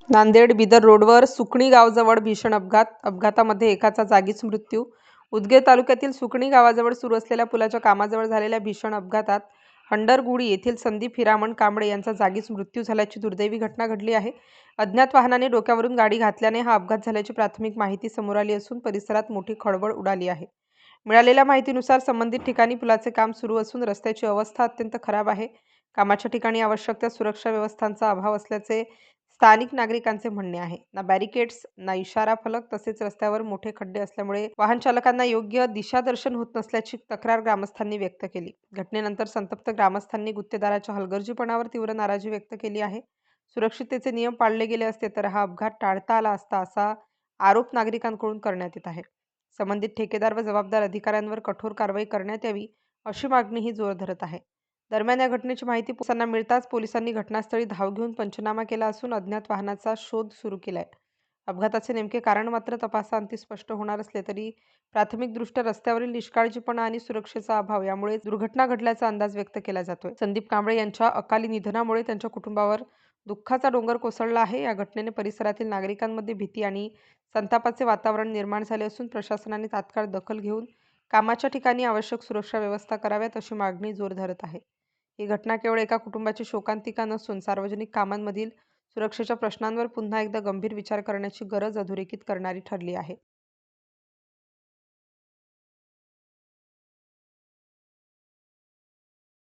नांदेड बिदर रोडवर सुकणी गावाजवळ भीषण अपघातामध्ये एकाचा जागीच मृत्यू. उदगीर तालुक्यातील सुकणी गावाजवळ सुरू असलेल्या पुलाच्या कामाजवळ झालेल्या भीषण अपघातात हंडरगुडी येथील संदीप हिरामण कांबळे यांचा जागीच मृत्यू झाल्याची दुर्दैवी घटना घडली आहे. अज्ञात वाहनाने डोक्यावरून गाडी घातल्याने हा अपघात झाल्याची प्राथमिक माहिती समोर आली असून परिसरात मोठी खळबळ उडाली आहे. मिळालेल्या माहितीनुसार संबंधित ठिकाणी पुलाचे काम सुरू असून रस्त्याची अवस्था अत्यंत खराब आहे. कामाच्या ठिकाणी आवश्यक त्या सुरक्षा व्यवस्थांचा अभाव असल्याचे स्थानिक नागरिकांचे म्हणणे आहे. ना बॅरिकेड्स, ना इशारा फलक, तसेच रस्त्यावर मोठे खड्डे असल्यामुळे वाहन चालकांना योग्य दिशादर्शन होत नसल्याची तक्रार ग्रामस्थांनी व्यक्त केली. घटनेनंतर संतप्त ग्रामस्थांनी गुत्तेदाराच्या हलगर्जीपणावर तीव्र नाराजी व्यक्त केली आहे. सुरक्षिततेचे नियम पाळले गेले असते तर हा अपघात टाळता आला असता, असा आरोप नागरिकांकडून करण्यात येत आहे. संबंधित ठेकेदार व जबाबदार अधिकाऱ्यांवर कठोर कारवाई करण्यात यावी, अशी मागणीही जोर धरत आहे. दरम्यान या घटनेची माहिती पोलिसांना मिळताच पोलिसांनी घटनास्थळी धाव घेऊन पंचनामा केला असून अज्ञात वाहनाचा शोध सुरू केलाय. अपघाताचे नेमके कारण मात्र तपासाअंती स्पष्ट होणार असले तरी प्राथमिकदृष्ट्या रस्त्यावरील निष्काळजीपणा आणि सुरक्षेचा अभाव यामुळे दुर्घटना घडल्याचा अंदाज व्यक्त केला जातोय. संदीप कांबळे यांच्या अकाली निधनामुळे त्यांच्या कुटुंबावर दुःखाचा डोंगर कोसळला आहे. या घटनेने परिसरातील नागरिकांमध्ये भीती आणि संतापाचे वातावरण निर्माण झाले असून प्रशासनाने तात्काळ दखल घेऊन कामाच्या ठिकाणी आवश्यक सुरक्षा व्यवस्था कराव्यात, अशी मागणी जोर धरत आहे. ही घटना केवळ एका कुटुंबाची शोकांतिका नसून सार्वजनिक कामांमधील सुरक्षेच्या प्रश्नांवर पुन्हा एकदा गंभीर विचार करण्याची गरज अधोरेखित करणारी ठरली आहे.